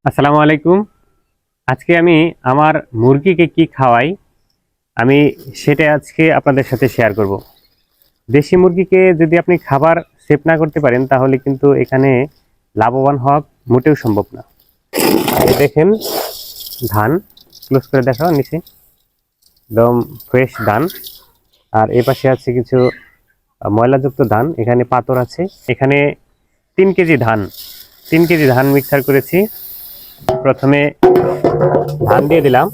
আসসালামু আলাইকুম। আজকে আমি আমার মুরগিকে কি খাওয়াই আমি সেটা আজকে আপনাদের সাথে শেয়ার করব। দেশি মুরগিকে যদি আপনি খাবার সেভ না করতে পারেন তাহলে কিন্তু এখানে লাভবান হওয়া মোটেও সম্ভব না। এই দেখেন ধান, ক্লোজ করে দেখাও নিচে, একদম ফ্রেশ ধান। আর এ পাশে আছে কিছু ময়লাযুক্ত ধান, এখানে পাথর আছে। এখানে 3 কেজি ধান, 3 কেজি ধান মিক্সার করেছি। প্রথমে ধান দিয়ে দিলাম,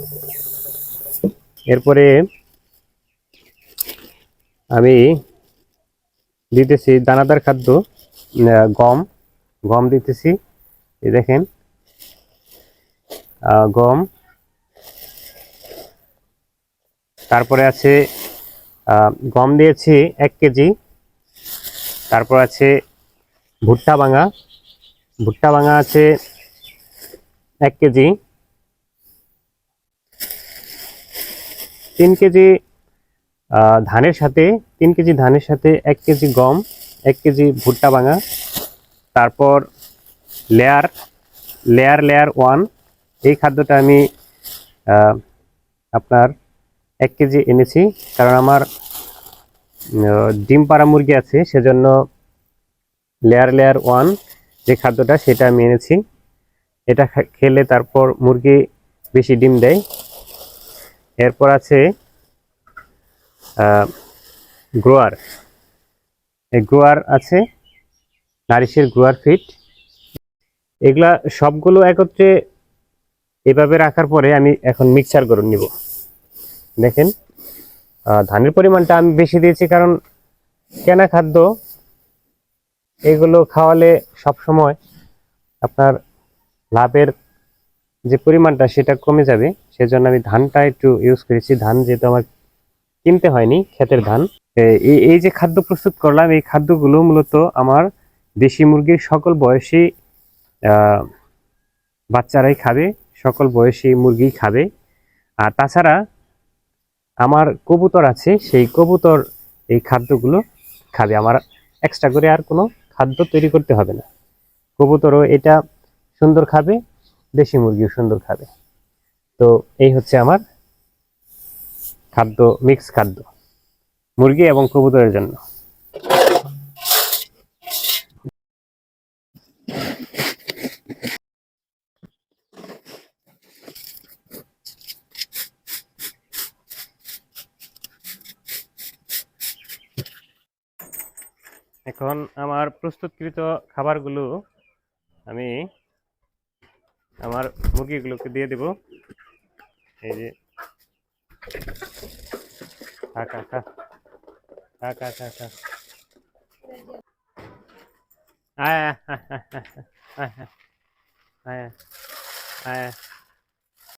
এরপরে আমি দিতেছি দানাদার খাদ্য, গম। গম দিতেছি, এই দেখেন গম। তারপরে আছে গম দিয়েছি 1 কেজি। তারপর আছে ভুট্টা ভাঙা, ভুট্টা ভাঙা আছে 1 কেজি। 3 কেজি ধানের সাথে, 3 কেজি ধানের সাথে 1 কেজি গম, 1 কেজি ভুট্টা ভাঙা। তারপর লেয়ার লেয়ার লেয়ার ওয়ান, এই খাদ্যটা আমি আপনার 1 কেজি এনেছি, কারণ আমার ডিম পাড়া মুরগি আছে, সেজন্য লেয়ার লেয়ার ওয়ান যে খাদ্যটা সেটা আমি এনেছি। এটা খেলে তারপর মুরগি বেশি ডিম দেয়। এরপর আছে গ্রোয়ার, এই গ্রোয়ার আছে, নারিশের গ্রোয়ার ফিট। এগুলা সবগুলো একত্রে এভাবে রাখার পরে আমি এখন মিক্সার করে নিব। দেখেন ধানের পরিমাণটা আমি বেশি দিয়েছি, কারণ কেনা খাদ্য এগুলো খাওয়ালে সব সময় আপনার লাভের যে পরিমাণটা সেটা কমে যাবে। সেজন্য আমি ধানটা একটু ইউজ করেছি। ধান যেহেতু আমার কিনতে হয়নি, ক্ষেতের ধান। এই যে খাদ্য প্রস্তুত করলাম, এই খাদ্যগুলো মূলত আমার দেশি মুরগির সকল বয়সী বাচ্চারাই খাবে, সকল বয়সী মুরগি খাবে। আর তাছাড়া আমার কবুতর আছে, সেই কবুতর এই খাদ্যগুলো খাবে। আমার এক্সট্রা করে আর কোনো খাদ্য তৈরি করতে হবে না। কবুতরও এটা সুন্দর খাবে, দেশি মুরগিও সুন্দর খাবে। তো এই হচ্ছে আমার খাদ্য, মিক্স খাদ্য মুরগি এবং কবুতরের জন্য। এখন আমার প্রস্তুতকৃত খাবারগুলো আমি আমার মুরগিগুলোকে দিয়ে দেব। এই যে খা খা খা খা খা খা খা। আয় আয় আয় আয় আয় আয় আয়।